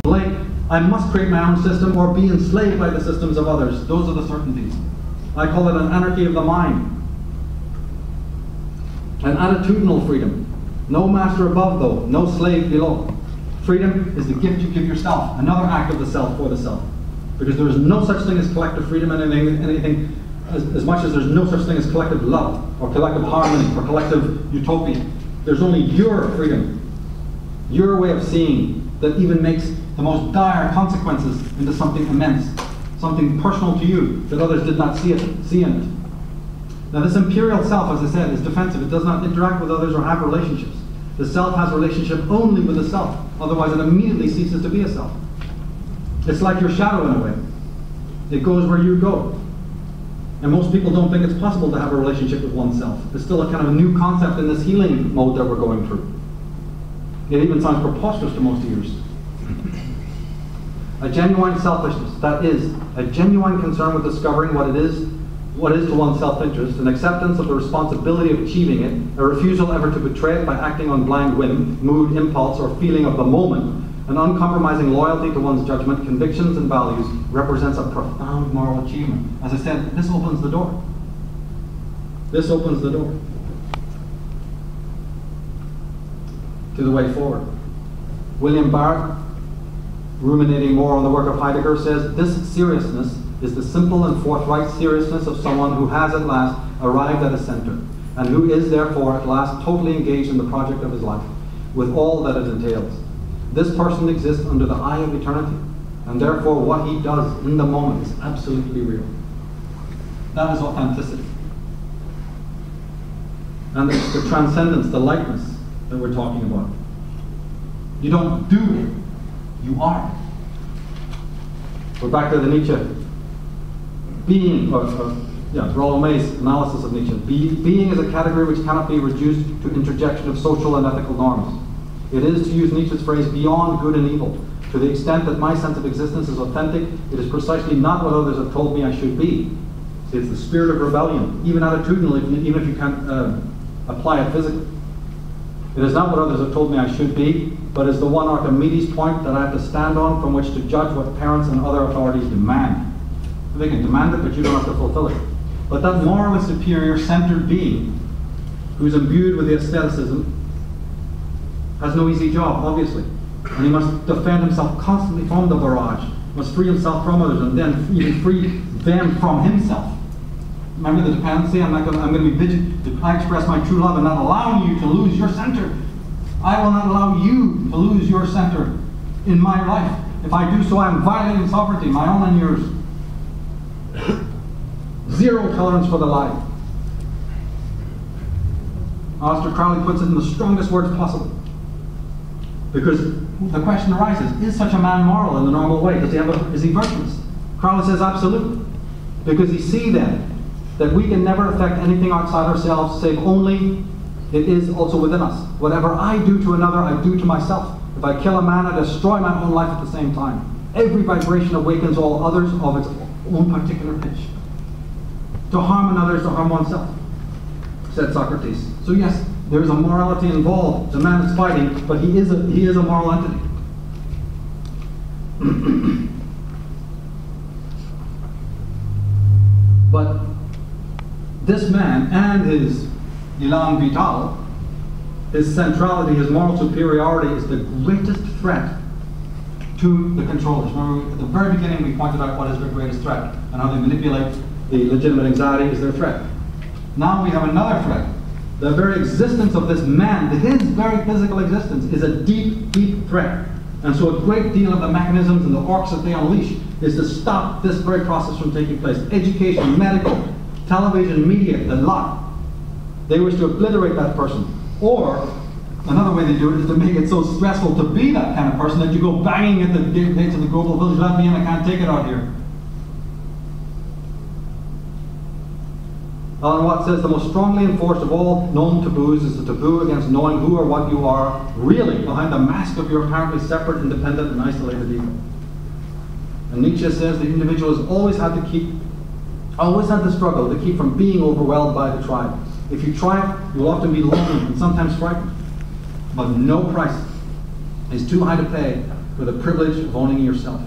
Like, I must create my own system or be enslaved by the systems of others. Those are the certainties. I call it an anarchy of the mind. An attitudinal freedom. No master above, though. No slave below. Freedom is the gift you give yourself. Another act of the self for the self. Because there is no such thing as collective freedom in anything as much as there's no such thing as collective love, or collective harmony, or collective utopia. There's only your freedom. Your way of seeing that even makes the most dire consequences into something immense. Something personal to you that others did not see in it. Now this imperial self, as I said, is defensive. It does not interact with others or have relationships. The self has relationship only with the self. Otherwise it immediately ceases to be a self. It's like your shadow in a way. It goes where you go. And most people don't think it's possible to have a relationship with oneself. It's still a kind of a new concept in this healing mode that we're going through. It even sounds preposterous to most ears. A genuine selfishness, that is, a genuine concern with discovering what is to one's self-interest, an acceptance of the responsibility of achieving it, a refusal ever to betray it by acting on blind whim, mood, impulse, or feeling of the moment, an uncompromising loyalty to one's judgment, convictions, and values represents a profound moral achievement. As I said, this opens the door. This opens the door to the way forward. William Barrett, ruminating more on the work of Heidegger, says, this seriousness is the simple and forthright seriousness of someone who has at last arrived at a center, and who is therefore at last totally engaged in the project of his life, with all that it entails. This person exists under the eye of eternity, and therefore what he does in the moment is absolutely real. That is authenticity. And it's the transcendence, the lightness that we're talking about. You don't do it, you are. We're back to the Nietzsche being, Rollo May's analysis of Nietzsche. Being is a category which cannot be reduced to interjection of social and ethical norms. It is, to use Nietzsche's phrase, beyond good and evil. To the extent that my sense of existence is authentic, it is precisely not what others have told me I should be. See, it's the spirit of rebellion, even attitudinally, even if you can't apply it physically. It is not what others have told me I should be, but is the one Archimedes point that I have to stand on from which to judge what parents and other authorities demand. They can demand it, but you don't have to fulfill it. But that morally superior, centered being, who's imbued with the aestheticism, has no easy job, obviously. And he must defend himself constantly from the barrage, must free himself from others, and then even free them from himself. Remember the dependency? I'm going to be vigilant. If I express my true love and not allowing you to lose your center, I will not allow you to lose your center in my life. If I do so, I am violating sovereignty, my own and yours. Zero tolerance for the lie. Aleister Crowley puts it in the strongest words possible. Because the question arises, is such a man moral in the normal way? Is he virtuous? Crowley says absolutely. Because he sees then that we can never affect anything outside ourselves, save only it is also within us. Whatever I do to another, I do to myself. If I kill a man, I destroy my own life at the same time. Every vibration awakens all others of its own particular pitch. To harm another is to harm oneself, said Socrates. So yes, there is a morality involved. The man is fighting, but he is a moral entity. But this man and his élan vital, his centrality, his moral superiority is the greatest threat to the controllers. Remember, at the very beginning we pointed out what is their greatest threat and how they manipulate the legitimate anxiety is their threat. Now we have another threat. The very existence of this man, his very physical existence, is a deep, deep threat. And so a great deal of the mechanisms and the orcs that they unleash is to stop this very process from taking place. Education, medical, television, media, the lot. They wish to obliterate that person. Or, another way they do it is to make it so stressful to be that kind of person that you go banging at the gates of the global village, let me in, I can't take it out here. Alan Watts says the most strongly enforced of all known taboos is the taboo against knowing who or what you are really behind the mask of your apparently separate, independent, and isolated ego. And Nietzsche says the individual has always had the struggle to keep from being overwhelmed by the tribe. If you try it, you'll often be lonely and sometimes frightened. But no price is too high to pay for the privilege of owning yourself.